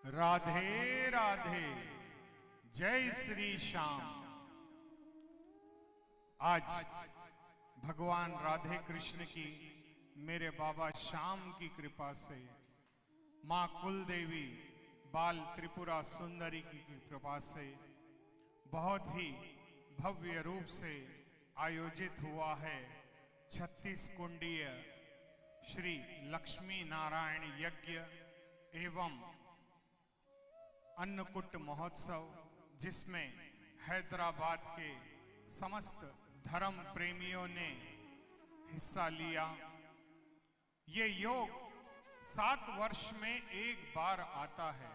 राधे राधे। जय श्री श्याम। आज भगवान राधे कृष्ण की, मेरे बाबा श्याम की कृपा से, मां कुलदेवी बाल त्रिपुरा सुंदरी की कृपा से बहुत ही भव्य रूप से आयोजित हुआ है 36 कुंडीय श्री लक्ष्मी नारायण यज्ञ एवं अन्नकूट महोत्सव, जिसमें हैदराबाद के समस्त धर्म प्रेमियों ने हिस्सा लिया। ये योग 7 वर्ष में एक बार आता है,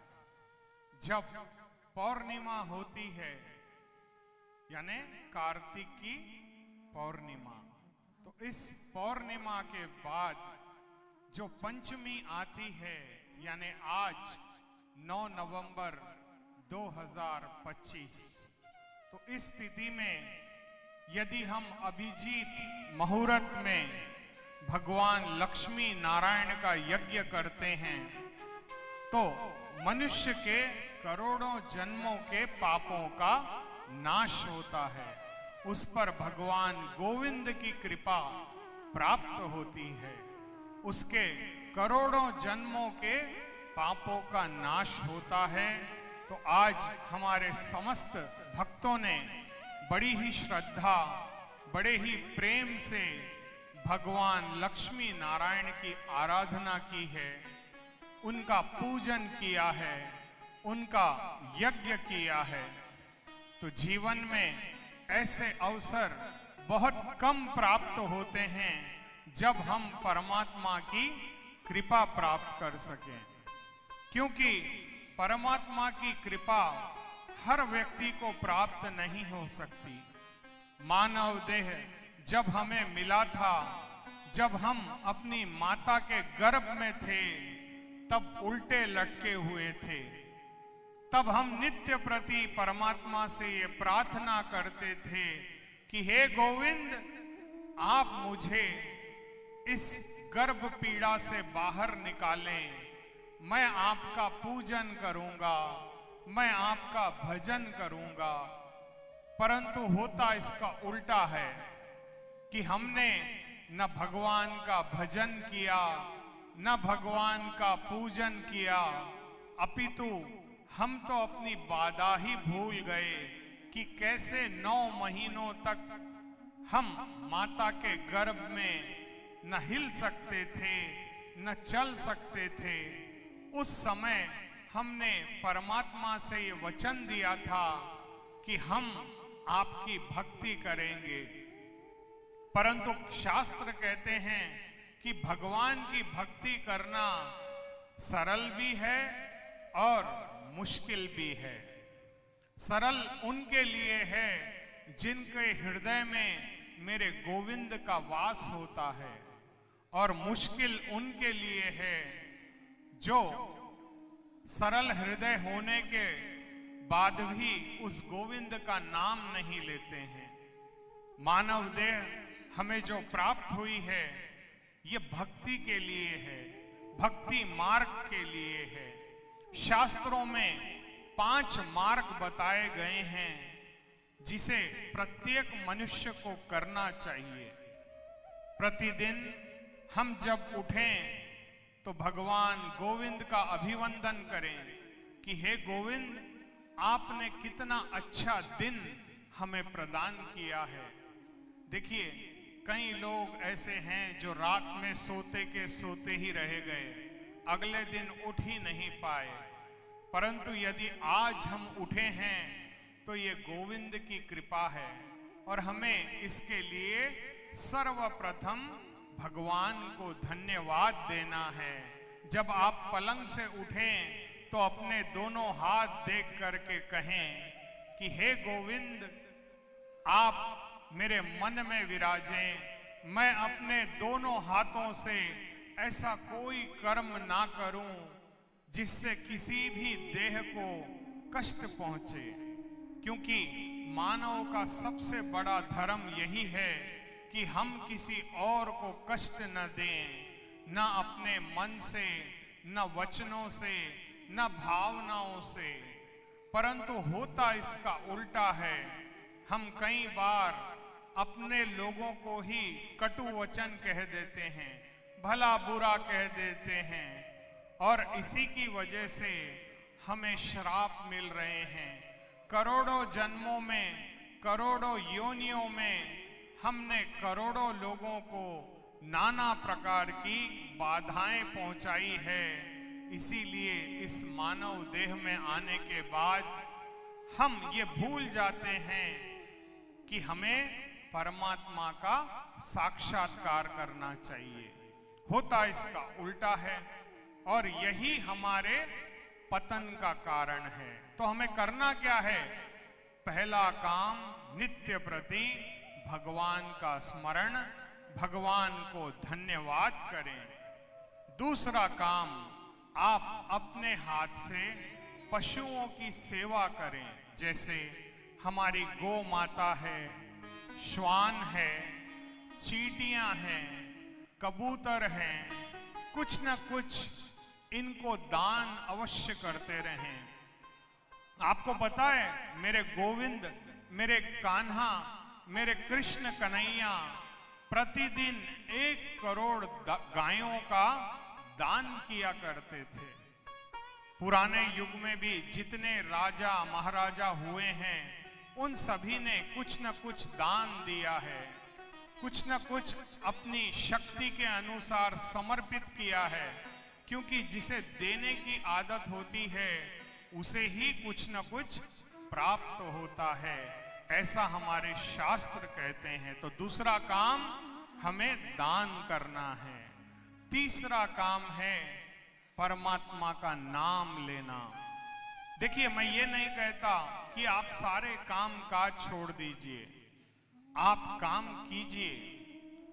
जब पौर्णिमा होती है, यानी कार्तिक की पौर्णिमा। तो इस पौर्णिमा के बाद जो पंचमी आती है, यानी आज 9 नवंबर 2025, तो इस स्थिति में यदि हम अभिजीत मुहूर्त में भगवान लक्ष्मी नारायण का यज्ञ करते हैं, तो मनुष्य के करोड़ों जन्मों के पापों का नाश होता है। उस पर भगवान गोविंद की कृपा प्राप्त होती है, उसके करोड़ों जन्मों के पापों का नाश होता है। तो आज हमारे समस्त भक्तों ने बड़ी ही श्रद्धा, बड़े ही प्रेम से भगवान लक्ष्मी नारायण की आराधना की है, उनका पूजन किया है, उनका यज्ञ किया है। तो जीवन में ऐसे अवसर बहुत कम प्राप्त होते हैं जब हम परमात्मा की कृपा प्राप्त कर सकें, क्योंकि परमात्मा की कृपा हर व्यक्ति को प्राप्त नहीं हो सकती। मानव देह जब हमें मिला था, जब हम अपनी माता के गर्भ में थे, तब उल्टे लटके हुए थे। तब हम नित्य प्रति परमात्मा से ये प्रार्थना करते थे कि हे गोविंद, आप मुझे इस गर्भ पीड़ा से बाहर निकालें, मैं आपका पूजन करूंगा, मैं आपका भजन करूंगा। परंतु होता इसका उल्टा है कि हमने न भगवान का भजन किया, न भगवान का पूजन किया, अपितु हम तो अपनी बाधा ही भूल गए कि कैसे 9 महीनों तक हम माता के गर्भ में न हिल सकते थे, न चल सकते थे। उस समय हमने परमात्मा से ये वचन दिया था कि हम आपकी भक्ति करेंगे। परंतु शास्त्र कहते हैं कि भगवान की भक्ति करना सरल भी है और मुश्किल भी है। सरल उनके लिए है जिनके हृदय में मेरे गोविंद का वास होता है, और मुश्किल उनके लिए है जो सरल हृदय होने के बाद भी उस गोविंद का नाम नहीं लेते हैं। मानव देह हमें जो प्राप्त हुई है, ये भक्ति के लिए है, भक्ति मार्ग के लिए है। शास्त्रों में 5 मार्ग बताए गए हैं जिसे प्रत्येक मनुष्य को करना चाहिए। प्रतिदिन हम जब उठें तो भगवान गोविंद का अभिवंदन करें कि हे गोविंद, आपने कितना अच्छा दिन हमें प्रदान किया है। देखिए, कई लोग ऐसे हैं जो रात में सोते के सोते ही रह गए, अगले दिन उठ ही नहीं पाए। परंतु यदि आज हम उठे हैं तो ये गोविंद की कृपा है, और हमें इसके लिए सर्वप्रथम भगवान को धन्यवाद देना है। जब आप पलंग से उठें तो अपने दोनों हाथ देख करके कहें कि हे गोविंद, आप मेरे मन में विराजें। मैं अपने दोनों हाथों से ऐसा कोई कर्म ना करूं जिससे किसी भी देह को कष्ट पहुंचे, क्योंकि मानव का सबसे बड़ा धर्म यही है कि हम किसी और को कष्ट न दें, न अपने मन से, न वचनों से, न भावनाओं से, परंतु होता इसका उल्टा है। हम कई बार अपने लोगों को ही कटु वचन कह देते हैं, भला बुरा कह देते हैं, और इसी की वजह से हमें श्राप मिल रहे हैं। करोड़ों जन्मों में, करोड़ों योनियों में हमने करोड़ों लोगों को नाना प्रकार की बाधाएं पहुंचाई है। इसीलिए इस मानव देह में आने के बाद हम ये भूल जाते हैं कि हमें परमात्मा का साक्षात्कार करना चाहिए। होता इसका उल्टा है और यही हमारे पतन का कारण है। तो हमें करना क्या है? पहला काम, नित्य प्रति भगवान का स्मरण, भगवान को धन्यवाद करें। दूसरा काम, आप अपने हाथ से पशुओं की सेवा करें। जैसे हमारी गौ माता है, श्वान है, चींटियां हैं, कबूतर हैं, कुछ न कुछ इनको दान अवश्य करते रहें। आपको पता है, मेरे गोविंद, मेरे कान्हा, मेरे कृष्ण कन्हैया प्रतिदिन 1 करोड़ गायों का दान किया करते थे। पुराने युग में भी जितने राजा महाराजा हुए हैं, उन सभी ने कुछ न कुछ दान दिया है, कुछ न कुछ अपनी शक्ति के अनुसार समर्पित किया है। क्योंकि जिसे देने की आदत होती है, उसे ही कुछ न कुछ प्राप्त होता है, ऐसा हमारे शास्त्र कहते हैं। तो दूसरा काम हमें दान करना है। तीसरा काम है परमात्मा का नाम लेना। देखिए, मैं ये नहीं कहता कि आप सारे काम काज छोड़ दीजिए, आप काम कीजिए,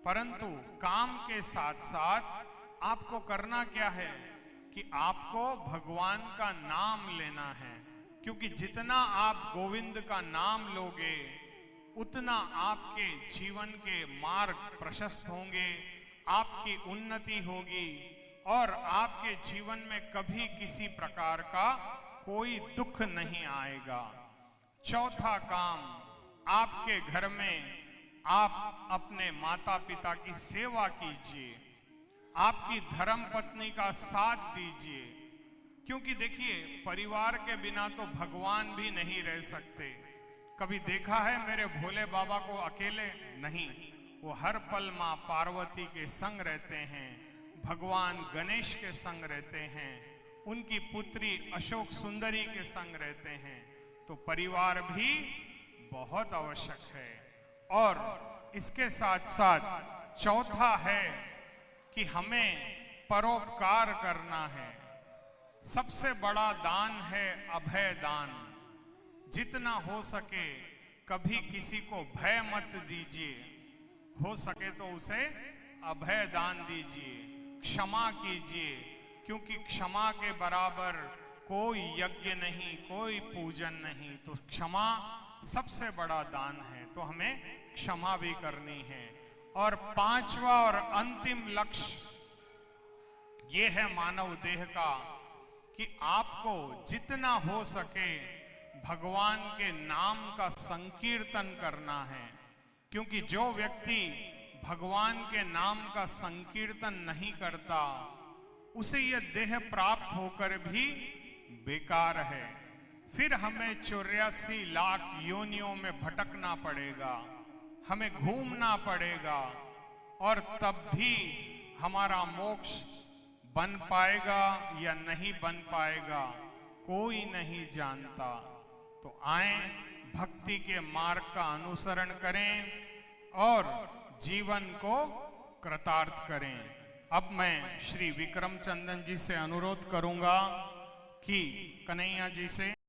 परंतु काम के साथ साथ आपको करना क्या है कि आपको भगवान का नाम लेना है। क्योंकि जितना आप गोविंद का नाम लोगे, उतना आपके जीवन के मार्ग प्रशस्त होंगे, आपकी उन्नति होगी और आपके जीवन में कभी किसी प्रकार का कोई दुख नहीं आएगा। चौथा काम, आपके घर में आप अपने माता पिता की सेवा कीजिए, आपकी धर्म पत्नी का साथ दीजिए। क्योंकि देखिए, परिवार के बिना तो भगवान भी नहीं रह सकते। कभी देखा है मेरे भोले बाबा को अकेले? नहीं, वो हर पल मां पार्वती के संग रहते हैं, भगवान गणेश के संग रहते हैं, उनकी पुत्री अशोक सुंदरी के संग रहते हैं। तो परिवार भी बहुत आवश्यक है। और इसके साथ साथ चौथा है कि हमें परोपकार करना है। सबसे बड़ा दान है अभय दान। जितना हो सके कभी किसी को भय मत दीजिए, हो सके तो उसे अभय दान दीजिए, क्षमा कीजिए। क्योंकि क्षमा के बराबर कोई यज्ञ नहीं, कोई पूजन नहीं। तो क्षमा सबसे बड़ा दान है, तो हमें क्षमा भी करनी है। और पांचवा और अंतिम लक्ष्य ये है मानव देह का कि आपको जितना हो सके भगवान के नाम का संकीर्तन करना है। क्योंकि जो व्यक्ति भगवान के नाम का संकीर्तन नहीं करता, उसे यह देह प्राप्त होकर भी बेकार है। फिर हमें 84 लाख योनियों में भटकना पड़ेगा, हमें घूमना पड़ेगा, और तब भी हमारा मोक्ष बन पाएगा या नहीं बन पाएगा, कोई नहीं जानता। तो आए, भक्ति के मार्ग का अनुसरण करें और जीवन को कृतार्थ करें। अब मैं श्री विक्रम चंदन जी से अनुरोध करूंगा कि कन्हैया जी से